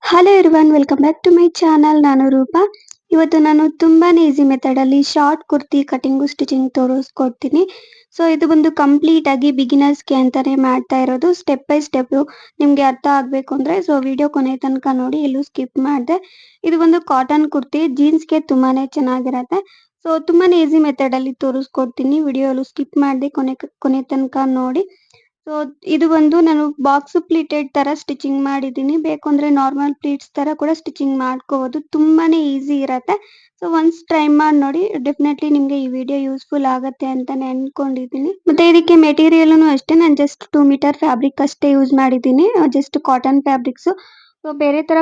Hello everyone, welcome back to my channel. ನಾನು ರೂಪಾ. ಇವತ್ತು ನಾನು ತುಂಬಾನೇ ಈಸಿ ಮೆಥಡ್ ಅಲ್ಲಿ ಶಾರ್ಟ್ ಕುರ್ತಿ ಕಟಿಂಗು ಸ್ಟಿಚಿಂಗ್ ತೋರಿಸ್ಕೊಡ್ತೀನಿ. ಸೊ ಇದು ಬಂದು ಕಂಪ್ಲೀಟ್ ಆಗಿ ಬಿಗಿನರ್ಸ್ಗೆ ಅಂತಾನೆ ಮಾಡ್ತಾ ಇರೋದು. ಸ್ಟೆಪ್ ಬೈ ಸ್ಟೆಪ್ ನಿಮ್ಗೆ ಅರ್ಥ ಆಗ್ಬೇಕು ಅಂದ್ರೆ ಸೊ ವಿಡಿಯೋ ಕೊನೆ ತನಕ ನೋಡಿ, ಎಲ್ಲೂ ಸ್ಕಿಪ್ ಮಾಡದೆ. ಇದು ಒಂದು ಕಾಟನ್ ಕುರ್ತಿ, ಜೀನ್ಸ್ಗೆ ತುಂಬಾನೇ ಚೆನ್ನಾಗಿರತ್ತೆ. ಸೊ ತುಂಬಾನೇ ಈಸಿ ಮೆಥಡ್ ಅಲ್ಲಿ ತೋರಿಸ್ಕೊಡ್ತೀನಿ. ವಿಡಿಯೋ ಎಲ್ಲೂ ಸ್ಕಿಪ್ ಮಾಡದೆ ಕೊನೆ ತನಕ ನೋಡಿ. ಸೊ ಇದು ಬಂದು ನಾನು ಬಾಕ್ಸ್ ಪ್ಲೀಟೆಡ್ ತರ ಸ್ಟಿಚಿಂಗ್ ಮಾಡಿದ್ದೀನಿ. ಬೇಕು ಅಂದ್ರೆ ನಾರ್ಮಲ್ ಪ್ಲೀಟ್ಸ್ ತರ ಕೂಡ ಸ್ಟಿಚಿಂಗ್ ಮಾಡ್ಕೋಬಹುದು. ತುಂಬಾನೇ ಈಸಿ ಇರತ್ತೆ. ಸೊ ಒನ್ಸ್ ಟ್ರೈ ಮಾಡಿ ನೋಡಿ, ಡೆಫಿನೆಟ್ಲಿ ನಿಮ್ಗೆ ಈ ವಿಡಿಯೋ ಯೂಸ್ಫುಲ್ ಆಗತ್ತೆ ಅಂತಾನೆ ಅನ್ಕೊಂಡಿದ್ದೀನಿ. ಮತ್ತೆ ಇದಕ್ಕೆ ಮೆಟೀರಿಯಲ್ ಅಷ್ಟೇ, ನಾನು ಜಸ್ಟ್ 2 ಮೀಟರ್ ಫ್ಯಾಬ್ರಿಕ್ ಅಷ್ಟೇ ಯೂಸ್ ಮಾಡಿದ್ದೀನಿ. Just cotton fabrics. ಸೊ ಬೇರೆ ತರ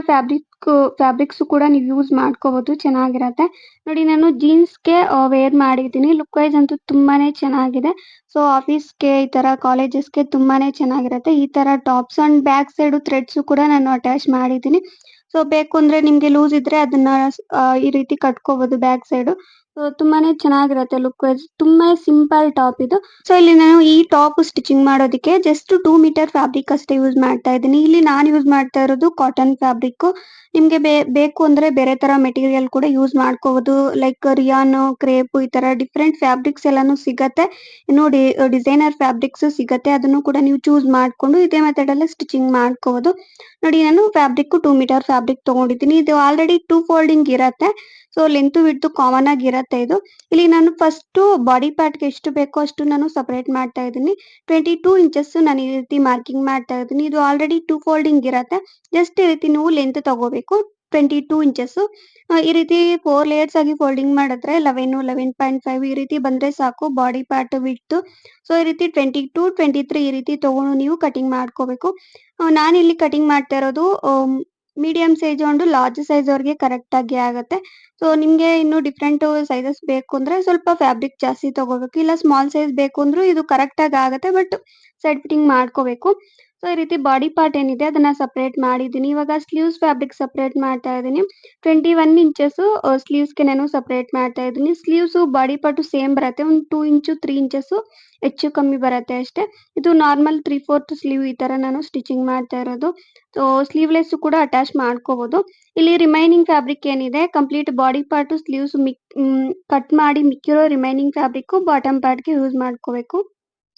ಫ್ಯಾಬ್ರಿಕ್ಸ್ ಕೂಡ ನೀವು ಯೂಸ್ ಮಾಡ್ಕೋಬಹುದು, ಚೆನ್ನಾಗಿರತ್ತೆ. ನೋಡಿ, ನಾನು ಜೀನ್ಸ್ಗೆ ವೇರ್ ಮಾಡಿದ್ದೀನಿ. ಲುಕ್ ವೈಸ್ ಅಂತೂ ತುಂಬಾನೇ ಚೆನ್ನಾಗಿದೆ. ಸೊ ಆಫೀಸ್ಗೆ, ಈ ತರ ಕಾಲೇಜಸ್ಗೆ ತುಂಬಾನೇ ಚೆನ್ನಾಗಿರುತ್ತೆ. ಈ ತರ tops and back side threads ಕೂಡ ನಾನು ಅಟ್ಯಾಚ್ ಮಾಡಿದ್ದೀನಿ. ಸೊ ಬೇಕು ಅಂದ್ರೆ ನಿಮ್ಗೆ ಲೂಸ್ ಇದ್ರೆ ಅದನ್ನ ಈ ರೀತಿ ಕಟ್ಕೋಬಹುದು ಬ್ಯಾಕ್ ಸೈಡ್. ಸೊ ತುಂಬಾನೇ ಚೆನ್ನಾಗಿರುತ್ತೆ ಲುಕ್ ವೈಸ್. ತುಂಬಾ ಸಿಂಪಲ್ ಟಾಪ್ ಇದು. ಸೊ ಇಲ್ಲಿ ನಾನು ಈ ಟಾಪ್ ಸ್ಟಿಚಿಂಗ್ ಮಾಡೋದಕ್ಕೆ ಜಸ್ಟ್ 2 ಮೀಟರ್ ಫ್ಯಾಬ್ರಿಕ್ ಅಷ್ಟೇ ಯೂಸ್ ಮಾಡ್ತಾ ಇದ್ದೀನಿ. ಇಲ್ಲಿ ನಾನು ಯೂಸ್ ಮಾಡ್ತಾ ಇರೋದು ಕಾಟನ್ ಫ್ಯಾಬ್ರಿಕ್. ನಿಮ್ಗೆ ಬೇಕು ಅಂದ್ರೆ ಬೇರೆ ತರ ಮೆಟೀರಿಯಲ್ ಕೂಡ ಯೂಸ್ ಮಾಡ್ಕೋಬಹುದು. ಲೈಕ್ ರಿಯಾನ್, ಕ್ರೇಪ್, ಈ ತರ ಡಿಫ್ರೆಂಟ್ ಫ್ಯಾಬ್ರಿಕ್ಸ್ ಎಲ್ಲಾನು ಸಿಗತ್ತೆ. ಇನ್ನು ಡಿಸೈನರ್ ಫ್ಯಾಬ್ರಿಕ್ಸ್ ಸಿಗತ್ತೆ. ಅದನ್ನು ಕೂಡ ನೀವು ಚೂಸ್ ಮಾಡ್ಕೊಂಡು ಇದೇ ಮೆಥಡ್ ಅಲ್ಲಿ ಸ್ಟಿಚಿಂಗ್ ಮಾಡ್ಕೋಬಹುದು. ನೋಡಿ, ನಾನು ಫ್ಯಾಬ್ರಿಕ್ 2 ಮೀಟರ್ ಫ್ಯಾಬ್ರಿಕ್ ತಗೊಂಡಿದ್ದೀನಿ. ಇದು ಆಲ್ರೆಡಿ 2 ಫೋಲ್ಡಿಂಗ್ ಇರತ್ತೆ. ಸೊ ಲೆಂತ್ ವಿಡ್ತ್ ಕಾಮನ್ ಆಗಿ ಇರತ್ತೆ ಇದು. ಇಲ್ಲಿ ನಾನು ಫಸ್ಟ್ ಬಾಡಿ ಪಾರ್ಟ್ ಗೆ ಎಷ್ಟು ಬೇಕೋ ಅಷ್ಟು ನಾನು ಸಪರೇಟ್ ಮಾಡ್ತಾ ಇದ್ದೀನಿ. 22 ಇಂಚಸ್ ನಾನು ಈ ರೀತಿ ಮಾರ್ಕಿಂಗ್ ಮಾಡ್ತಾ ಇದ್ದೀನಿ. ಇದು ಆಲ್ರೆಡಿ 2 ಫೋಲ್ಡಿಂಗ್ ಇರತ್ತೆ. ಜಸ್ಟ್ ಈ ರೀತಿ ನೀವು ಲೆಂತ್ ತಗೋಬೇಕು. 22 ಇಂಚಸ್. ಈ ರೀತಿ 4 ಲೇಯರ್ಸ್ ಆಗಿ ಫೋಲ್ಡಿಂಗ್ ಮಾಡಿದ್ರೆ 11, 11.5 ಈ ರೀತಿ ಬಂದ್ರೆ ಸಾಕು ಬಾಡಿ ಪಾರ್ಟ್ ವಿಡ್ತ್. ಸೊ ಈ ರೀತಿ 22, 23 ಈ ರೀತಿ ತಗೊಂಡು ನೀವು ಕಟಿಂಗ್ ಮಾಡ್ಕೋಬೇಕು. ನಾನು ಇಲ್ಲಿ ಕಟಿಂಗ್ ಮಾಡ್ತಾ ಇರೋದು ಮೀಡಿಯಂ ಸೈಜ್ ಒಂದು ಲಾರ್ಜ್ ಸೈಜ್ ಅವ್ರಿಗೆ ಕರೆಕ್ಟ್ ಆಗಿ ಆಗತ್ತೆ. ಸೊ ನಿಮ್ಗೆ ಇನ್ನು ಡಿಫ್ರೆಂಟ್ ಸೈಜಸ್ ಬೇಕು ಅಂದ್ರೆ ಸ್ವಲ್ಪ ಫ್ಯಾಬ್ರಿಕ್ ಜಾಸ್ತಿ ತಗೋಬೇಕು. ಇಲ್ಲ ಸ್ಮಾಲ್ ಸೈಜ್ ಬೇಕು ಅಂದ್ರೂ ಇದು ಕರೆಕ್ಟ್ ಆಗಿ ಆಗತ್ತೆ. ಬಟ್ ಸೈಡ್ ಫಿಟ್ಟಿಂಗ್ ಮಾಡ್ಕೋಬೇಕು. ಸೊ ಈ ರೀತಿ ಬಾಡಿ ಪಾರ್ಟ್ ಏನಿದೆ ಅದನ್ನ ಸಪರೇಟ್ ಮಾಡಿದ್ದೀನಿ. ಇವಾಗ ಸ್ಲೀವ್ಸ್ ಫ್ಯಾಬ್ರಿಕ್ ಸಪರೇಟ್ ಮಾಡ್ತಾ ಇದ್ದೀನಿ. 21 ಇಂಚಸ್ ಸ್ಲೀವ್ಸ್ಗೆ ನಾನು ಸಪರೇಟ್ ಮಾಡ್ತಾ ಇದ್ದೀನಿ. ಸ್ಲೀವ್ಸ್ ಬಾಡಿ ಪಾರ್ಟ್ ಸೇಮ್ ಬರುತ್ತೆ. ಒಂದು 2 ಇಂಚು 3 ಇಂಚಸ್ ಹೆಚ್ಚು ಕಮ್ಮಿ ಬರುತ್ತೆ ಅಷ್ಟೇ. ಇದು ನಾರ್ಮಲ್ 3/4 ಸ್ಲೀವ್ ಈ ತರ ನಾನು ಸ್ಟಿಚಿಂಗ್ ಮಾಡ್ತಾ ಇರೋದು. ಸೊ ಸ್ಲೀವ್ಲೆಸ್ ಕೂಡ ಅಟ್ಯಾಚ್ ಮಾಡ್ಕೋಬಹುದು. ಇಲ್ಲಿ ರಿಮೈನಿಂಗ್ ಫ್ಯಾಬ್ರಿಕ್ ಏನಿದೆ, complete body part sleeves cut ಮಾಡಿ ಮಿಕ್ಕಿರೋ ರಿಮೈನಿಂಗ್ ಫ್ಯಾಬ್ರಿಕ್ ಬಾಟಮ್ ಪಾರ್ಟ್ಗೆ ಯೂಸ್ ಮಾಡ್ಕೋಬೇಕು.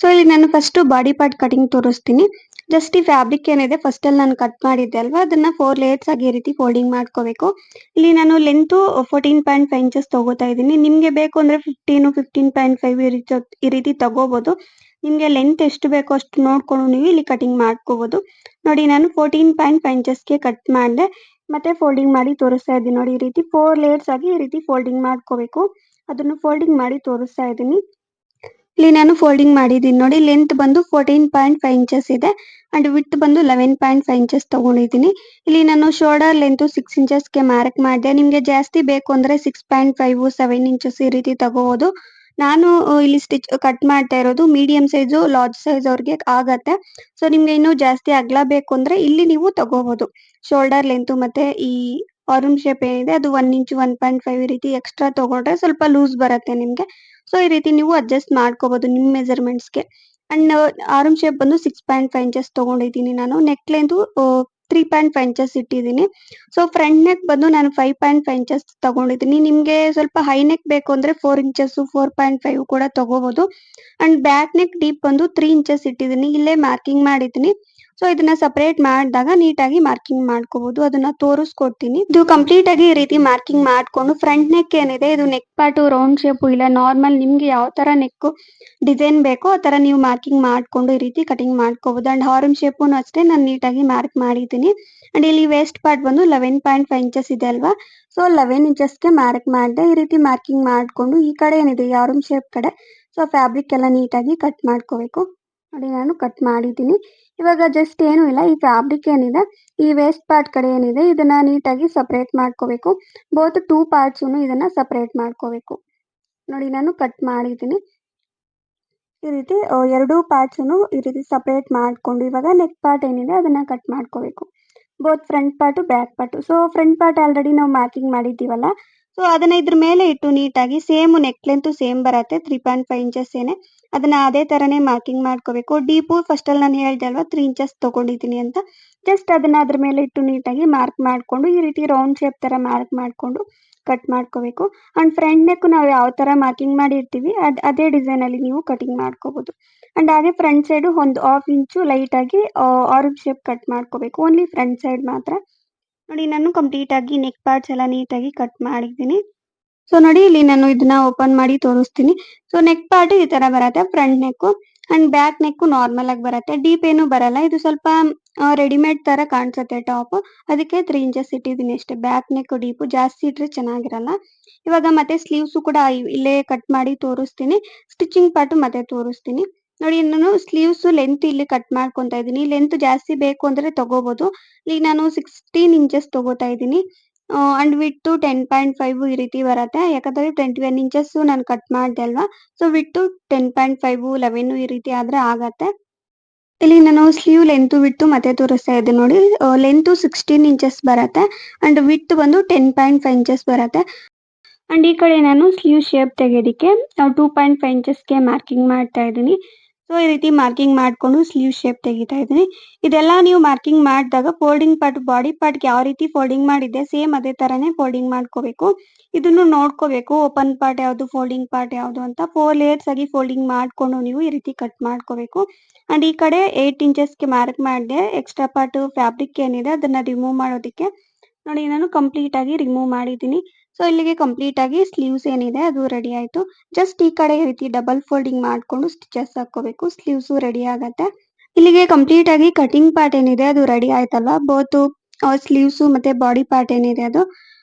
ಸೊ ಇಲ್ಲಿ ನಾನು ಫಸ್ಟ್ ಬಾಡಿ ಪಾರ್ಟ್ ಕಟಿಂಗ್ ತೋರಿಸ್ತೀನಿ. ಜಸ್ಟ್ ಈ ಫ್ಯಾಬ್ರಿಕ್ ಏನಿದೆ ಫಸ್ಟ್ ಅಲ್ಲಿ ನಾನು ಕಟ್ ಮಾಡಿದ್ದೆ ಅಲ್ವಾ, ಅದನ್ನ 4 ಲೇಯರ್ಸ್ ಆಗಿ ಈ ರೀತಿ ಫೋಲ್ಡಿಂಗ್ ಮಾಡ್ಕೋಬೇಕು. ಇಲ್ಲಿ ನಾನು ಲೆಂತ್ 14.5 ಇಂಚಸ್ ತಗೋತಾ ಇದ್ದೀನಿ. ನಿಮ್ಗೆ ಬೇಕು ಅಂದ್ರೆ 15, 15.5 ಈ ರೀತಿ ತಗೋಬಹುದು. ನಿಮ್ಗೆ ಲೆಂತ್ ಎಷ್ಟು ಬೇಕೋ ಅಷ್ಟು ನೋಡ್ಕೊಂಡು ನೀವು ಇಲ್ಲಿ ಕಟಿಂಗ್ ಮಾಡ್ಕೋಬಹುದು. ನೋಡಿ, ನಾನು 14.5 ಇಂಚಸ್ಗೆ ಕಟ್ ಮಾಡಿದೆ. ಮತ್ತೆ ಫೋಲ್ಡಿಂಗ್ ಮಾಡಿ ತೋರಿಸ್ತಾ ಇದ್ದೀನಿ. ನೋಡಿ, ಈ ರೀತಿ 4 ಲೇಯರ್ಸ್ ಆಗಿ ಈ ರೀತಿ ಫೋಲ್ಡಿಂಗ್ ಮಾಡ್ಕೋಬೇಕು. ಅದನ್ನು ಫೋಲ್ಡಿಂಗ್ ಮಾಡಿ ತೋರಿಸ್ತಾ ಇದ್ದೀನಿ. ಇಲ್ಲಿ ನಾನು ಫೋಲ್ಡಿಂಗ್ ಮಾಡಿದ್ದೀನಿ. ನೋಡಿ, ಲೆಂತ್ ಬಂದು 14.5 ಇಂಚಸ್ ಇದೆ ಅಂಡ್ ವಿಡ್ತ್ ಬಂದು 11.5 ಇಂಚಸ್ ತಗೊಂಡಿದ್ದೀನಿ. ಇಲ್ಲಿ ನಾನು ಶೋಲ್ಡರ್ ಲೆಂತ್ 6 ಇಂಚಸ್ಗೆ ಮಾರ್ಕ್ ಮಾಡಿದೆ. ನಿಮ್ಗೆ ಜಾಸ್ತಿ ಬೇಕು ಅಂದ್ರೆ 6.5, 7 ಇಂಚಸ್ ಈ ರೀತಿ ತಗೋಬಹುದು. ನಾನು ಇಲ್ಲಿ ಕಟ್ ಮಾಡ್ತಾ ಇರೋದು ಮೀಡಿಯಂ ಸೈಜು ಲಾರ್ಜ್ ಸೈಜ್ ಅವ್ರಿಗೆ ಆಗತ್ತೆ. ಸೊ ನಿಮ್ಗೆ ಇನ್ನೂ ಜಾಸ್ತಿ ಅಗಲ ಬೇಕು ಅಂದ್ರೆ ಇಲ್ಲಿ ನೀವು ತಗೋಬಹುದು. ಶೋಲ್ಡರ್ ಲೆಂತ್ ಮತ್ತೆ ಈ ಆರ್ಮ್ ಶೇಪ್ ಏನಿದೆ ಅದು 1 ಇಂಚು 1.5 ಈ ರೀತಿ ಎಕ್ಸ್ಟ್ರಾ ತಗೊಂಡ್ರೆ ಸ್ವಲ್ಪ ಲೂಸ್ ಬರುತ್ತೆ ನಿಮ್ಗೆ. ಸೊ ಈ ರೀತಿ ನೀವು ಅಡ್ಜಸ್ಟ್ ಮಾಡ್ಕೋಬಹುದು ನಿಮ್ಮ ಮೆಜರ್ಮೆಂಟ್ಸ್ಗೆ. ಅಂಡ್ ಆರ್ಮ್ ಶೇಪ್ ಬಂದು 6.5 ಇಂಚಸ್ ತಗೊಂಡಿದ್ದೀನಿ ನಾನು. ನೆಕ್ ಲೆಂತ್ 3.5 ಇಂಚಸ್ ಇಟ್ಟಿದ್ದೀನಿ. ಸೊ ಫ್ರಂಟ್ ನೆಕ್ ಬಂದು ನಾನು 5.5 ಇಂಚಸ್ ತಗೊಂಡಿದ್ದೀನಿ. ನಿಮ್ಗೆ ಸ್ವಲ್ಪ ಹೈ ನೆಕ್ ಬೇಕು ಅಂದ್ರೆ 4 ಇಂಚಸ್ 4.5 ಕೂಡ ತಗೋಬಹುದು. ಅಂಡ್ ಬ್ಯಾಕ್ ನೆಕ್ ಡೀಪ್ ಬಂದು 3 ಇಂಚಸ್ ಇಟ್ಟಿದ್ದೀನಿ. ಇಲ್ಲೇ ಮಾರ್ಕಿಂಗ್ ಮಾಡಿದ್ದೀನಿ. ಸೊ ಇದನ್ನ ಸಪರೇಟ್ ಮಾಡಿದಾಗ ನೀಟಾಗಿ ಮಾರ್ಕಿಂಗ್ ಮಾಡ್ಕೋಬಹುದು. ಅದನ್ನ ತೋರಿಸ್ಕೊಡ್ತೀನಿ. ಇದು ಕಂಪ್ಲೀಟ್ ಆಗಿ ಈ ರೀತಿ ಮಾರ್ಕಿಂಗ್ ಮಾಡ್ಕೊಂಡು ಫ್ರಂಟ್ ನೆಕ್ ಏನಿದೆ ಇದು ನೆಕ್ ಪಾರ್ಟ್ ರೌಂಡ್ ಶೇಪ್ ಇಲ್ಲ ನಾರ್ಮಲ್ ನಿಮ್ಗೆ ಯಾವ ತರ ನೆಕ್ ಡಿಸೈನ್ ಬೇಕೋ ಆ ತರ ನೀವು ಮಾರ್ಕಿಂಗ್ ಮಾಡ್ಕೊಂಡು ಈ ರೀತಿ ಕಟಿಂಗ್ ಮಾಡ್ಕೋಬಹುದು. ಅಂಡ್ ಹಾರ್ಮ್ ಶೇಪ್ ಅಷ್ಟೇ ನಾನು ನೀಟಾಗಿ ಮಾರ್ಕ್ ಮಾಡಿದ್ದೀನಿ. ಅಂಡ್ ಇಲ್ಲಿ ವೇಸ್ಟ್ ಪಾರ್ಟ್ ಬಂದು 11.5 ಇಂಚಸ್ ಇದೆ ಅಲ್ವಾ, ಸೊ 11 ಇಂಚಸ್ಗೆ ಮಾರ್ಕ್ ಮಾಡಿದೆ. ಈ ರೀತಿ ಮಾರ್ಕಿಂಗ್ ಮಾಡ್ಕೊಂಡು ಈ ಕಡೆ ಏನಿದೆ ಆರ್ಮ್ ಶೇಪ್ ಕಡೆ ಸೊ ಫ್ಯಾಬ್ರಿಕ್ ಎಲ್ಲ ನೀಟಾಗಿ ಕಟ್ ಮಾಡ್ಕೋಬೇಕು. ನೋಡಿ, ನಾನು ಕಟ್ ಮಾಡಿದ್ದೀನಿ. ಇವಾಗ ಜಸ್ಟ್ ಏನು ಇಲ್ಲ, ಈ ಫ್ಯಾಬ್ರಿಕ್ ಏನಿದೆ ಈ ವೇಸ್ಟ್ ಪಾರ್ಟ್ ಕಡೆ ಏನಿದೆ ಇದನ್ನ ನೀಟಾಗಿ ಸಪರೇಟ್ ಮಾಡ್ಕೋಬೇಕು. ಬೋತ್ 2 ಪಾರ್ಟ್ಸ್ ಇದನ್ನ ಸಪರೇಟ್ ಮಾಡ್ಕೋಬೇಕು. ನೋಡಿ, ನಾನು ಕಟ್ ಮಾಡಿದ್ದೀನಿ. ಈ ರೀತಿ ಎರಡೂ ಪಾರ್ಟ್ಸ್ ಈ ರೀತಿ ಸಪರೇಟ್ ಮಾಡ್ಕೊಂಡು ಇವಾಗ ನೆಕ್ ಪಾರ್ಟ್ ಏನಿದೆ ಅದನ್ನ ಕಟ್ ಮಾಡ್ಕೋಬೇಕು. Both front part back part. So front part already ನಾವು ಮಾರ್ಕಿಂಗ್ ಮಾಡಿದ್ದೀವಲ್ಲ, ಸೊ ಅದನ್ನ ಇದ್ರ ಮೇಲೆ ಇಟ್ಟು ನೀಟಾಗಿ ಸೇಮ್ ನೆಕ್ ಲೆಂತ್ ಸೇಮ್ ಬರುತ್ತೆ 3.5 ಇಂಚಸ್ ಏನೆ, ಅದನ್ನ ಅದೇ ತರನೇ ಮಾರ್ಕಿಂಗ್ ಮಾಡ್ಕೋಬೇಕು. ಡೀಪು ಫಸ್ಟ್ ಅಲ್ಲಿ ನಾನು ಹೇಳ್ದೆ ಅಲ್ವಾ 3 ಇಂಚಸ್ ತಗೊಂಡಿದ್ದೀನಿ ಅಂತ. ಜಸ್ಟ್ ಅದನ್ನ ಅದ್ರ ಮೇಲೆ ಇಟ್ಟು ನೀಟಾಗಿ ಮಾರ್ಕ್ ಮಾಡ್ಕೊಂಡು ಈ ರೀತಿ ರೌಂಡ್ ಶೇಪ್ ತರ ಮಾರ್ಕ್ ಮಾಡ್ಕೊಂಡು ಕಟ್ ಮಾಡ್ಕೋಬೇಕು. ಅಂಡ್ ಫ್ರಂಟ್ ನೆಕ್ ನಾವು ಯಾವ ತರ ಮಾರ್ಕಿಂಗ್ ಮಾಡಿರ್ತೀವಿ ಅದೇ ಡಿಸೈನ್ ಅಲ್ಲಿ ನೀವು ಕಟಿಂಗ್ ಮಾಡ್ಕೋಬಹುದು. ಅಂಡ್ ಹಾಗೆ ಫ್ರಂಟ್ ಸೈಡ್ ಒಂದು ಹಾಫ್ ಇಂಚು ಲೈಟ್ ಆಗಿ ಆರೆಂಜ್ ಶೇಪ್ ಕಟ್ ಮಾಡ್ಕೋಬೇಕು. ಓನ್ಲಿ ಫ್ರಂಟ್ ಸೈಡ್ ಮಾತ್ರ. ನೋಡಿ ನಾನು ಕಂಪ್ಲೀಟ್ ಆಗಿ ನೆಕ್ ಪಾರ್ಟ್ಸ್ ಎಲ್ಲ ನೀಟಾಗಿ ಕಟ್ ಮಾಡಿದ್ದೀನಿ. ಸೊ ನೋಡಿ ಇಲ್ಲಿ ನಾನು ಇದನ್ನ ಓಪನ್ ಮಾಡಿ ತೋರಿಸ್ತೀನಿ. ಸೊ ನೆಕ್ ಪಾರ್ಟ್ ಈ ತರ ಬರುತ್ತೆ front neck and back neck normal ಆಗಿ ಬರುತ್ತೆ. ಡೀಪ್ ಏನು ಬರಲ್ಲ. ಇದು ಸ್ವಲ್ಪ ರೆಡಿಮೇಡ್ ತರ ಕಾಣಿಸುತ್ತೆ ಟಾಪ್. ಅದಕ್ಕೆ 3 ಇಂಚಸ್ ಇಟ್ಟಿದ್ದೀನಿ ಅಷ್ಟೇ. ಬ್ಯಾಕ್ ನೆಕ್ ಡೀಪ್ ಜಾಸ್ತಿ ಇಟ್ರೆ ಚೆನ್ನಾಗಿರಲ್ಲ. ಇವಾಗ ಮತ್ತೆ ಸ್ಲೀವ್ಸ್ ಕೂಡ ಇಲ್ಲೇ ಕಟ್ ಮಾಡಿ ತೋರಿಸ್ತೀನಿ. ಸ್ಟಿಚಿಂಗ್ ಪಾರ್ಟ್ ಮತ್ತೆ ತೋರಿಸ್ತೀನಿ. ನೋಡಿ ನಾನು ಸ್ಲೀವ್ಸ್ ಲೆಂತ್ ಇಲ್ಲಿ ಕಟ್ ಮಾಡ್ಕೊಂತಾ ಇದ್ದೀನಿ. ಲೆಂತ್ ಜಾಸ್ತಿ ಬೇಕು ಅಂದ್ರೆ ತಗೋಬಹುದು. ಈಗ ನಾನು 16 ಇಂಚಸ್ ತಗೋತಾ ಇದ್ದೀನಿ. ಅಂಡ್ ವಿಡ್ತ್ 10.5 ಈ ರೀತಿ ಬರುತ್ತೆ. ಯಾಕಂದ್ರೆ 21 ಇಂಚಸ್ ನಾನು ಕಟ್ ಮಾಡಿದೆ ಅಲ್ವಾ. ಸೊ ವಿಡ್ತ್ 10.5 11 ಈ ರೀತಿ ಆದ್ರೆ ಆಗತ್ತೆ. ಇಲ್ಲಿ ನಾನು ಸ್ಲೀವ್ ಲೆಂತ್ ವಿಡ್ತ್ ಮತ್ತೆ ತೋರಿಸ್ತಾ ಇದ್ದೀನಿ ನೋಡಿ. ಲೆಂತ್ 16 ಇಂಚಸ್ ಬರುತ್ತೆ ಅಂಡ್ ವಿಡ್ತ್ ಬಂದು 10.5 ಇಂಚಸ್ ಬರುತ್ತೆ. ಅಂಡ್ ಈ ಕಡೆ ನಾನು ಸ್ಲೀವ್ ಶೇಪ್ ತೆಗೆಯೋದಕ್ಕೆ 2.5 ಇಂಚಸ್ಗೆ ಮಾರ್ಕಿಂಗ್ ಮಾಡ್ತಾ ಇದ್ದೀನಿ. ಸೊ ಈ ರೀತಿ ಮಾರ್ಕಿಂಗ್ ಮಾಡ್ಕೊಂಡು ಸ್ಲೀವ್ ಶೇಪ್ ತೆಗಿತಾ ಇದ್ದೀನಿ. ಇದೆಲ್ಲ ನೀವು ಮಾರ್ಕಿಂಗ್ ಮಾಡಿದಾಗ ಫೋಲ್ಡಿಂಗ್ ಪಾರ್ಟ್ ಬಾಡಿ ಪಾರ್ಟ್ಗೆ ಯಾವ ರೀತಿ ಫೋಲ್ಡಿಂಗ್ ಮಾಡಿದೆ ಸೇಮ್ ಅದೇ ತರನೇ ಫೋಲ್ಡಿಂಗ್ ಮಾಡ್ಕೋಬೇಕು. ಇದನ್ನು ನೋಡ್ಕೋಬೇಕು ಓಪನ್ ಪಾರ್ಟ್ ಯಾವುದು ಫೋಲ್ಡಿಂಗ್ ಪಾರ್ಟ್ ಯಾವುದು ಅಂತ. 4 ಲೇಯರ್ಸ್ ಆಗಿ ಫೋಲ್ಡಿಂಗ್ ಮಾಡ್ಕೊಂಡು ನೀವು ಈ ರೀತಿ ಕಟ್ ಮಾಡ್ಕೋಬೇಕು. ಅಂಡ್ ಈ ಕಡೆ 8 ಇಂಚಸ್ಗೆ ಮಾರ್ಕ್ ಮಾಡಿದೆ. ಎಕ್ಸ್ಟ್ರಾ ಪಾರ್ಟ್ ಫ್ಯಾಬ್ರಿಕ್ ಏನಿದೆ ಅದನ್ನ ರಿಮೂವ್ ಮಾಡೋದಕ್ಕೆ. ನೋಡಿ ನಾನು ಕಂಪ್ಲೀಟ್ ಆಗಿ ರಿಮೂವ್ ಮಾಡಿದ್ದೀನಿ. ಸೊ ಇಲ್ಲಿಗೆ ಕಂಪ್ಲೀಟ್ ಆಗಿ ಸ್ಲೀವ್ಸ್ ಏನಿದೆ ಅದು ರೆಡಿ ಆಯ್ತು. ಜಸ್ಟ್ ಈ ಕಡೆ ಈ ರೀತಿ ಡಬಲ್ ಫೋಲ್ಡಿಂಗ್ ಮಾಡ್ಕೊಂಡು ಸ್ಟಿಚಸ್ ಹಾಕೋಬೇಕು. ಸ್ಲೀವ್ಸ್ ರೆಡಿ ಆಗತ್ತೆ. ಇಲ್ಲಿಗೆ ಕಂಪ್ಲೀಟ್ ಆಗಿ ಕಟಿಂಗ್ ಪಾರ್ಟ್ ಏನಿದೆ ಅದು ರೆಡಿ ಆಯ್ತಲ್ವಾ. ಬೋತ್ ಸ್ಲೀವ್ಸ್ ಮತ್ತೆ ಬಾಡಿ ಪಾರ್ಟ್ ಏನಿದೆ ಅದು.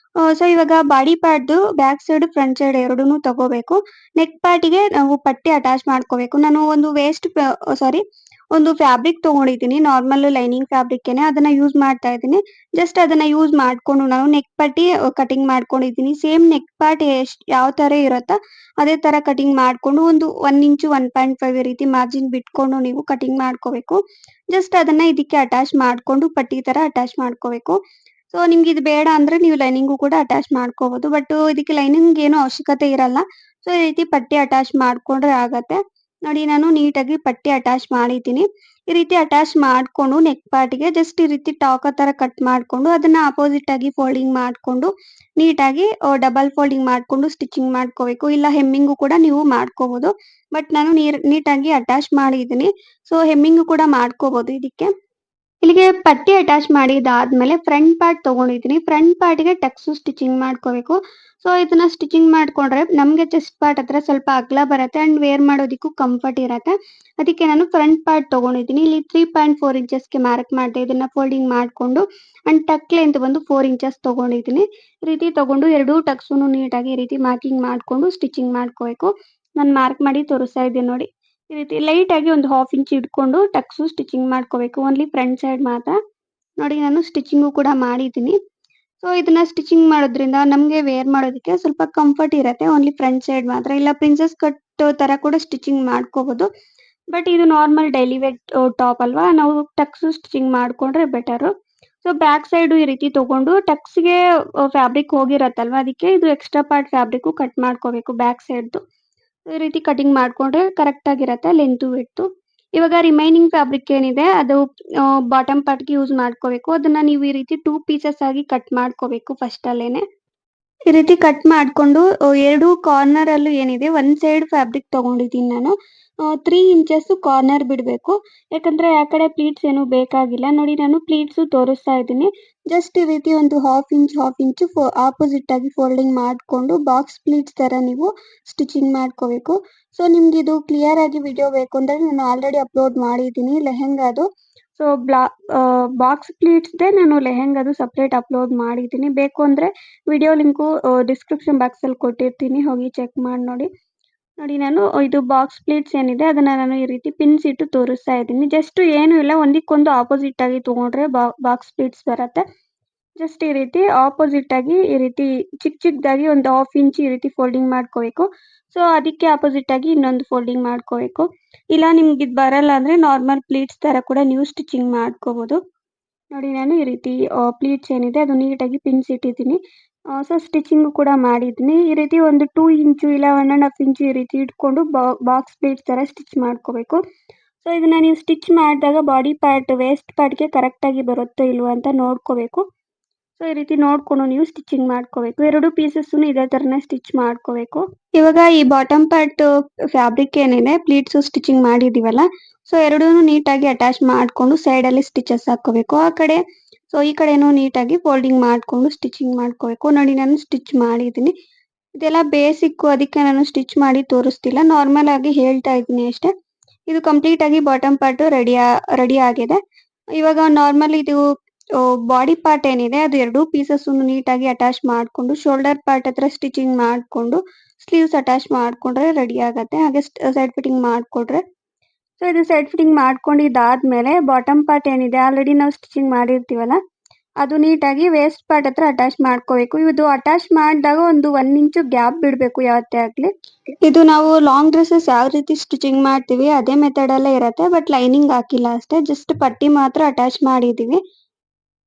ಸೊ ಇವಾಗ ಬಾಡಿ ಪಾರ್ಟ್ದು ಬ್ಯಾಕ್ ಸೈಡ್ ಫ್ರಂಟ್ ಸೈಡ್ ಎರಡೂನು ತಗೋಬೇಕು. ನೆಕ್ ಪಾರ್ಟಿಗೆ ನಾವು ಪಟ್ಟಿ ಅಟ್ಯಾಚ್ ಮಾಡ್ಕೋಬೇಕು. ನಾನು ಒಂದು ಒಂದು ಫ್ಯಾಬ್ರಿಕ್ ತಗೊಂಡಿದ್ದೀನಿ. ನಾರ್ಮಲ್ ಲೈನಿಂಗ್ ಫ್ಯಾಬ್ರಿಕ್ಗೆನೆ ಅದನ್ನ ಯೂಸ್ ಮಾಡ್ತಾ ಇದ್ದೀನಿ. ಜಸ್ಟ್ ಅದನ್ನ ಯೂಸ್ ಮಾಡ್ಕೊಂಡು ನಾನು ನೆಕ್ ಪಟ್ಟಿ ಕಟಿಂಗ್ ಮಾಡ್ಕೊಂಡಿದ್ದೀನಿ. ಸೇಮ್ ನೆಕ್ ಪಾರ್ಟ್ ಯಾವ ತರ ಇರುತ್ತೋ ಅದೇ ತರ ಕಟಿಂಗ್ ಮಾಡ್ಕೊಂಡು ಒಂದು 1 ಇಂಚು 1.5 ಈ ರೀತಿ ಮಾರ್ಜಿನ್ ಬಿಟ್ಕೊಂಡು ನೀವು ಕಟಿಂಗ್ ಮಾಡ್ಕೋಬೇಕು. ಜಸ್ಟ್ ಅದನ್ನ ಇದಕ್ಕೆ ಅಟ್ಯಾಚ್ ಮಾಡ್ಕೊಂಡು ಪಟ್ಟಿ ತರ ಅಟ್ಯಾಚ್ ಮಾಡ್ಕೋಬೇಕು. ಸೊ ನಿಮ್ಗೆ ಇದು ಬೇಡ ಅಂದ್ರೆ ನೀವು ಲೈನಿಂಗು ಕೂಡ ಅಟ್ಯಾಚ್ ಮಾಡ್ಕೋಬಹುದು. ಬಟ್ ಇದಕ್ಕೆ ಲೈನಿಂಗ್ ಏನು ಅವಶ್ಯಕತೆ ಇರಲ್ಲ. ಸೊ ಈ ರೀತಿ ಪಟ್ಟಿ ಅಟ್ಯಾಚ್ ಮಾಡ್ಕೊಂಡ್ರೆ ಆಗತ್ತೆ. ನೋಡಿ ನಾನು ನೀಟಾಗಿ ಪಟ್ಟಿ ಅಟ್ಯಾಚ್ ಮಾಡಿದ್ದೀನಿ. ಈ ರೀತಿ ಅಟ್ಯಾಚ್ ಮಾಡ್ಕೊಂಡು ನೆಕ್ ಪಾರ್ಟ್ಗೆ ಜಸ್ಟ್ ಈ ರೀತಿ ಟಾಕ ತರ ಕಟ್ ಮಾಡ್ಕೊಂಡು ಅದನ್ನ ಅಪೋಸಿಟ್ ಆಗಿ ಫೋಲ್ಡಿಂಗ್ ಮಾಡ್ಕೊಂಡು ನೀಟಾಗಿ ಡಬಲ್ ಫೋಲ್ಡಿಂಗ್ ಮಾಡ್ಕೊಂಡು ಸ್ಟಿಚಿಂಗ್ ಮಾಡ್ಕೋಬೇಕು. ಇಲ್ಲ ಹೆಮ್ಮಿಂಗು ಕೂಡ ನೀವು ಮಾಡ್ಕೋಬಹುದು. ಬಟ್ ನಾನು ನೀಟಾಗಿ ಅಟ್ಯಾಚ್ ಮಾಡಿದ್ದೀನಿ. ಸೊ ಹೆಮ್ಮಿಂಗು ಕೂಡ ಮಾಡ್ಕೋಬಹುದು ಇದಕ್ಕೆ. ಇಲ್ಲಿಗೆ ಪಟ್ಟಿ ಅಟ್ಯಾಚ್ ಮಾಡಿದಾದ್ಮೇಲೆ ಫ್ರಂಟ್ ಪಾರ್ಟ್ ತಗೊಂಡಿದ್ದೀನಿ. ಫ್ರಂಟ್ ಪಾರ್ಟ್ಗೆ ಟಕ್ಸು ಸ್ಟಿಚಿಂಗ್ ಮಾಡ್ಕೋಬೇಕು. ಸೊ ಇದನ್ನ ಸ್ಟಿಚಿಂಗ್ ಮಾಡ್ಕೊಂಡ್ರೆ ನಮ್ಗೆ ಚೆಸ್ಟ್ ಪಾರ್ಟ್ ಹತ್ರ ಸ್ವಲ್ಪ ಅಗಲ ಬರುತ್ತೆ ಅಂಡ್ ವೇರ್ ಮಾಡೋದಿಕ್ಕೂ ಕಂಫರ್ಟ್ ಇರುತ್ತೆ. ಅದಕ್ಕೆ ನಾನು ಫ್ರಂಟ್ ಪಾರ್ಟ್ ತಗೊಂಡಿದ್ದೀನಿ. ಇಲ್ಲಿ 3.4 ಇಂಚಸ್ಗೆ ಮಾರ್ಕ್ ಮಾಡಿದೆ. ಇದನ್ನ ಫೋಲ್ಡಿಂಗ್ ಮಾಡ್ಕೊಂಡು ಅಂಡ್ ಟಕ್ ಲೆಂತ್ ಬಂದು 4 ಇಂಚಸ್ ತಗೊಂಡಿದ್ದೀನಿ. ಈ ರೀತಿ ತಗೊಂಡು ಎರಡೂ ಟಕ್ಸುನು ನೀಟಾಗಿ ಈ ರೀತಿ ಮಾರ್ಕಿಂಗ್ ಮಾಡ್ಕೊಂಡು ಸ್ಟಿಚಿಂಗ್ ಮಾಡ್ಕೋಬೇಕು. ನಾನು ಮಾರ್ಕ್ ಮಾಡಿ ತೋರಿಸ್ತಾ ಇದ್ದೀನಿ ನೋಡಿ. ಈ ರೀತಿ ಲೈಟ್ ಆಗಿ ಒಂದು ಹಾಫ್ ಇಂಚ್ ಇಟ್ಕೊಂಡು ಟಕ್ಸು ಸ್ಟಿಚಿಂಗ್ ಮಾಡ್ಕೋಬೇಕು. ಓನ್ಲಿ ಫ್ರಂಟ್ ಸೈಡ್ ಮಾತ್ರ. ನೋಡಿ ನಾನು ಸ್ಟಿಚಿಂಗು ಕೂಡ ಮಾಡಿದ್ದೀನಿ. ಸೊ ಇದನ್ನ ಸ್ಟಿಚಿಂಗ್ ಮಾಡೋದ್ರಿಂದ ನಮ್ಗೆ ವೇರ್ ಮಾಡೋದಕ್ಕೆ ಸ್ವಲ್ಪ ಕಂಫರ್ಟ್ ಇರುತ್ತೆ. ಓನ್ಲಿ ಫ್ರಂಟ್ ಸೈಡ್ ಮಾತ್ರ. ಇಲ್ಲ ಪ್ರಿನ್ಸೆಸ್ ಕಟ್ ತರ ಕೂಡ ಸ್ಟಿಚಿಂಗ್ ಮಾಡ್ಕೋಬಹುದು. ಬಟ್ ಇದು ನಾರ್ಮಲ್ ಡೈಲಿ ವೇರ್ ಟಾಪ್ ಅಲ್ವಾ. ನಾವು ಟಕ್ಸು ಸ್ಟಿಚಿಂಗ್ ಮಾಡ್ಕೊಂಡ್ರೆ ಬೆಟರ್. ಸೊ ಬ್ಯಾಕ್ ಸೈಡ್ ಈ ರೀತಿ ತಗೊಂಡು ಟಕ್ಸ್ಗೆ ಫ್ಯಾಬ್ರಿಕ್ ಹೋಗಿರತ್ತಲ್ವಾ. ಅದಕ್ಕೆ ಇದು ಎಕ್ಸ್ಟ್ರಾ ಪಾರ್ಟ್ ಫ್ಯಾಬ್ರಿಕ್ ಕಟ್ ಮಾಡ್ಕೋಬೇಕು ಬ್ಯಾಕ್ ಸೈಡ್ದು. ಈ ರೀತಿ ಕಟಿಂಗ್ ಮಾಡ್ಕೊಂಡ್ರೆ ಕರೆಕ್ಟ್ ಆಗಿರತ್ತೆ ಲೆಂತ್ ವಿಡ್ತ್. ಇವಾಗ ರಿಮೈನಿಂಗ್ ಫ್ಯಾಬ್ರಿಕ್ ಏನಿದೆ ಅದು ಬಾಟಮ್ ಪಾರ್ಟ್ಗೆ ಯೂಸ್ ಮಾಡ್ಕೋಬೇಕು. ಅದನ್ನ ನೀವು ಈ ರೀತಿ 2 ಪೀಸಸ್ ಆಗಿ ಕಟ್ ಮಾಡ್ಕೋಬೇಕು ಫಸ್ಟ್ ಅಲ್ಲೇನೆ. ಈ ರೀತಿ ಕಟ್ ಮಾಡ್ಕೊಂಡು ಎರಡು ಕಾರ್ನರ್ ಅಲ್ಲೂ ಏನಿದೆ ಒಂದ್ ಸೈಡ್ ಫ್ಯಾಬ್ರಿಕ್ ತಗೊಂಡಿದ್ದೀನಿ ನಾನು. 3 ಇಂಚಸ್ ಕಾರ್ನರ್ ಬಿಡಬೇಕು. ಯಾಕಂದ್ರೆ ಆ ಕಡೆ ಪ್ಲೀಟ್ಸ್ ಏನು ಬೇಕಾಗಿಲ್ಲ. ನೋಡಿ ನಾನು ಪ್ಲೀಟ್ಸ್ ತೋರಿಸ್ತಾ ಇದ್ದೀನಿ. ಜಸ್ಟ್ ಈ ರೀತಿ ಒಂದು ಹಾಫ್ ಇಂಚ್ ಆಪೋಸಿಟ್ ಆಗಿ ಫೋಲ್ಡಿಂಗ್ ಮಾಡ್ಕೊಂಡು ಬಾಕ್ಸ್ ಪ್ಲೀಟ್ಸ್ ತರ ನೀವು ಸ್ಟಿಚಿಂಗ್ ಮಾಡ್ಕೋಬೇಕು. ಸೊ ನಿಮ್ಗೆ ಇದು ಕ್ಲಿಯರ್ ಆಗಿ ವಿಡಿಯೋ ಬೇಕು ಅಂದ್ರೆ ನಾನು ಆಲ್ರೆಡಿ ಅಪ್ಲೋಡ್ ಮಾಡಿದ್ದೀನಿ ಲೆಹೆಂಗಾದು. ಸೊ ಬಾಕ್ಸ್ ಪ್ಲೀಟ್ಸ್ದೆ ನಾನು ಲೆಹೆಂಗಾದು ಸಪ್ರೇಟ್ ಅಪ್ಲೋಡ್ ಮಾಡಿದ್ದೀನಿ. ಬೇಕು ಅಂದ್ರೆ ವಿಡಿಯೋ ಲಿಂಕು ಡಿಸ್ಕ್ರಿಪ್ಷನ್ ಬಾಕ್ಸ್ ಅಲ್ಲಿ ಕೊಟ್ಟಿರ್ತೀನಿ. ಹೋಗಿ ಚೆಕ್ ಮಾಡಿ ನೋಡಿ. ನೋಡಿ ನಾನು ಇದು ಬಾಕ್ಸ್ ಪ್ಲೀಟ್ಸ್ ಏನಿದೆ ಅದನ್ನ ನಾನು ಈ ರೀತಿ ಪಿನ್ಸ್ ಇಟ್ಟು ತೋರಿಸ್ತಾ ಇದ್ದೀನಿ. ಜಸ್ಟ್ ಏನು ಇಲ್ಲ ಒಂದಕ್ಕೊಂದು ಆಪೋಸಿಟ್ ಆಗಿ ತಗೊಂಡ್ರೆ ಬಾಕ್ಸ್ ಪ್ಲೀಟ್ಸ್ ಬರುತ್ತೆ. ಜಸ್ಟ್ ಈ ರೀತಿ ಆಪೋಸಿಟ್ ಆಗಿ ಈ ರೀತಿ ಚಿಕ್ಕದಾಗಿ ಒಂದು ಹಾಫ್ ಇಂಚ್ ಈ ರೀತಿ ಫೋಲ್ಡಿಂಗ್ ಮಾಡ್ಕೋಬೇಕು. ಸೊ ಅದಕ್ಕೆ ಆಪೋಸಿಟ್ ಆಗಿ ಇನ್ನೊಂದು ಫೋಲ್ಡಿಂಗ್ ಮಾಡ್ಕೋಬೇಕು. ಇಲ್ಲ ನಿಮ್ಗೆ ಇದು ಬರಲ್ಲ ಅಂದ್ರೆ ನಾರ್ಮಲ್ ಪ್ಲೀಟ್ಸ್ ತರ ಕೂಡ ನೀವು ಸ್ಟಿಚಿಂಗ್ ಮಾಡ್ಕೋಬಹುದು. ನೋಡಿ ನಾನು ಈ ರೀತಿ ಪ್ಲೀಟ್ಸ್ ಏನಿದೆ ಅದು ನೀಟಾಗಿ ಪಿನ್ಸ್ ಇಟ್ಟಿದ್ದೀನಿ. ಸೊ ಸ್ಟಿಚಿಂಗ್ ಕೂಡ ಮಾಡಿದ್ದೀನಿ. ಈ ರೀತಿ ಒಂದು 2 ಇಂಚು ಇಲ್ಲ 1.5 ಇಂಚು ಈ ರೀತಿ ಇಟ್ಕೊಂಡು ಬಾಕ್ಸ್ ಪ್ಲೀಟ್ಸ್ ತರ ಸ್ಟಿಚ್ ಮಾಡ್ಕೋಬೇಕು. ಸೊ ಇದನ್ನ ನೀವು ಸ್ಟಿಚ್ ಮಾಡಿದಾಗ ಬಾಡಿ ಪಾರ್ಟ್ ವೇಸ್ಟ್ ಪಾರ್ಟ್ಗೆ ಕರೆಕ್ಟಾಗಿ ಬರುತ್ತೋ ಇಲ್ವೋ ಅಂತ ನೋಡ್ಕೋಬೇಕು. ಸೊ ಈ ರೀತಿ ನೋಡ್ಕೊಂಡು ನೀವು ಸ್ಟಿಚಿಂಗ್ ಮಾಡ್ಕೋಬೇಕು. ಎರಡು ಪೀಸಸ್ನು ಇದೇ ಥರನೇ ಸ್ಟಿಚ್ ಮಾಡ್ಕೋಬೇಕು. ಇವಾಗ ಈ ಬಾಟಮ್ ಪಾರ್ಟ್ ಫ್ಯಾಬ್ರಿಕ್ ಏನಿದೆ ಪ್ಲೀಟ್ಸು ಸ್ಟಿಚಿಂಗ್ ಮಾಡಿದೀವಲ್ಲ, ಸೊ ಎರಡೂನು ನೀಟಾಗಿ ಅಟ್ಯಾಚ್ ಮಾಡಿಕೊಂಡು ಸೈಡಲ್ಲಿ ಸ್ಟಿಚಸ್ ಹಾಕೋಬೇಕು. ಆ ಕಡೆ ಸೊ ಈ ಕಡೆನೂ ನೀಟಾಗಿ ಫೋಲ್ಡಿಂಗ್ ಮಾಡಿಕೊಂಡು ಸ್ಟಿಚಿಂಗ್ ಮಾಡ್ಕೋಬೇಕು. ನೋಡಿ ನಾನು ಸ್ಟಿಚ್ ಮಾಡಿದ್ದೀನಿ. ಇದೆಲ್ಲ ಬೇಸಿಕ್ಕು, ಅದಕ್ಕೆ ನಾನು ಸ್ಟಿಚ್ ಮಾಡಿ ತೋರಿಸ್ತಿಲ್ಲ, ನಾರ್ಮಲ್ ಆಗಿ ಹೇಳ್ತಾ ಇದ್ದೀನಿ ಅಷ್ಟೇ. ಇದು ಕಂಪ್ಲೀಟ್ ಆಗಿ ಬಾಟಮ್ ಪಾರ್ಟ್ ರೆಡಿ ಆಗಿದೆ. ಇವಾಗ ನಾರ್ಮಲ್ ಇದು ಬಾಡಿ ಪಾರ್ಟ್ ಏನಿದೆ ಅದು ಎರಡು ಪೀಸಸ್ ನೀಟಾಗಿ ಅಟ್ಯಾಚ್ ಮಾಡಿಕೊಂಡು ಶೋಲ್ಡರ್ ಪಾರ್ಟ್ ಹತ್ರ ಸ್ಟಿಚಿಂಗ್ ಮಾಡಿಕೊಂಡು ಸ್ಲೀವ್ಸ್ ಅಟ್ಯಾಚ್ ಮಾಡಿಕೊಂಡ್ರೆ ರೆಡಿ ಆಗುತ್ತೆ. ಹಾಗೆ ಸೈಡ್ ಫಿಟ್ಟಿಂಗ್ ಮಾಡಿಕೊಂಡ್ರೆ, ಸೊ ಇದು ಸೈಡ್ ಫಿಟ್ಟಿಂಗ್ ಮಾಡ್ಕೊಂಡಿದ್ದಾದ್ಮೇಲೆ ಬಾಟಮ್ ಪಾರ್ಟ್ ಏನಿದೆ ಆಲ್ರೆಡಿ ನಾವು ಸ್ಟಿಚಿಂಗ್ ಮಾಡಿರ್ತೀವಲ್ಲ, ಅದು ನೀಟಾಗಿ ವೇಸ್ಟ್ ಪಾರ್ಟ್ ಹತ್ರ ಅಟ್ಯಾಚ್ ಮಾಡ್ಕೋಬೇಕು. ಇದು ಅಟ್ಯಾಚ್ ಮಾಡಿದಾಗ ಒಂದು 1 ಇಂಚು ಗ್ಯಾಪ್ ಬಿಡಬೇಕು ಯಾವತ್ತೇ ಆಗಲಿ. ಇದು ನಾವು ಲಾಂಗ್ ಡ್ರೆಸ್ಸಸ್ ಯಾವ ರೀತಿ ಸ್ಟಿಚಿಂಗ್ ಮಾಡ್ತೀವಿ ಅದೇ ಮೆಥಡ್ ಅಲ್ಲೇ ಇರುತ್ತೆ, ಬಟ್ ಲೈನಿಂಗ್ ಹಾಕಿಲ್ಲ ಅಷ್ಟೇ, ಜಸ್ಟ್ ಪಟ್ಟಿ ಮಾತ್ರ ಅಟ್ಯಾಚ್ ಮಾಡಿದೀವಿ.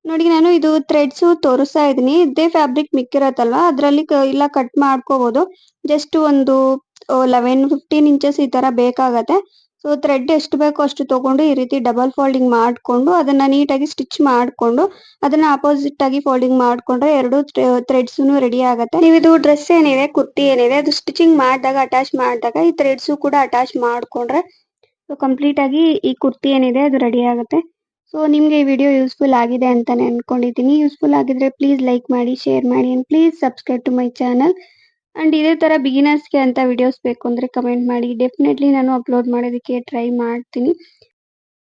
ನೋಡಿ ನಾನು ಇದು ಥ್ರೆಡ್ಸ್ ತೋರಿಸ್ತಾ ಇದೀನಿ. ಇದೇ ಫ್ಯಾಬ್ರಿಕ್ ಮಿಕ್ಕಿರತ್ತಲ್ವಾ ಅದರಲ್ಲಿ ಇಲ್ಲ ಕಟ್ ಮಾಡ್ಕೋಬಹುದು. ಜಸ್ಟ್ ಒಂದು 11-15 ಇಂಚಸ್ ಈ ತರ ಬೇಕಾಗತ್ತೆ. ಸೊ ಥ್ರೆಡ್ ಎಷ್ಟು ಬೇಕೋ ಅಷ್ಟು ತಗೊಂಡು ಈ ರೀತಿ ಡಬಲ್ ಫೋಲ್ಡಿಂಗ್ ಮಾಡ್ಕೊಂಡು ಅದನ್ನ ನೀಟಾಗಿ ಸ್ಟಿಚ್ ಮಾಡ್ಕೊಂಡು ಅದನ್ನ ಅಪೋಸಿಟ್ ಆಗಿ ಫೋಲ್ಡಿಂಗ್ ಮಾಡ್ಕೊಂಡ್ರೆ ಎರಡು ಥ್ರೆಡ್ಸ್ ರೆಡಿ ಆಗುತ್ತೆ. ನೀವು ಇದು ಡ್ರೆಸ್ ಏನಿದೆ ಕುರ್ತಿ ಏನಿದೆ ಅದು ಸ್ಟಿಚಿಂಗ್ ಮಾಡಿದಾಗ ಅಟ್ಯಾಚ್ ಮಾಡಿದಾಗ ಈ ಥ್ರೆಡ್ಸ್ ಕೂಡ ಅಟ್ಯಾಚ್ ಮಾಡ್ಕೊಂಡ್ರೆ ಸೊ ಕಂಪ್ಲೀಟ್ ಆಗಿ ಈ ಕುರ್ತಿ ಏನಿದೆ ಅದು ರೆಡಿ ಆಗುತ್ತೆ. ಸೊ ನಿಮಗೆ ಈ ವಿಡಿಯೋ ಯೂಸ್ಫುಲ್ ಆಗಿದೆ ಅಂತಾನೆ ಅನ್ಕೊಂಡಿದ್ದೀನಿ. ಯೂಸ್ಫುಲ್ ಆಗಿದ್ರೆ ಪ್ಲೀಸ್ ಲೈಕ್ ಮಾಡಿ, ಶೇರ್ ಮಾಡಿ and please subscribe to my channel. And ಇದೇ ತರ ಬಿಗಿನರ್ಸ್ಗೆ ಅಂತ ವಿಡಿಯೋಸ್ ಬೇಕು ಅಂದ್ರೆ ಕಮೆಂಟ್ ಮಾಡಿ. ಡೆಫಿನೆಟ್ಲಿ ನಾನು ಅಪ್ಲೋಡ್ ಮಾಡೋದಕ್ಕೆ ಟ್ರೈ ಮಾಡ್ತೀನಿ.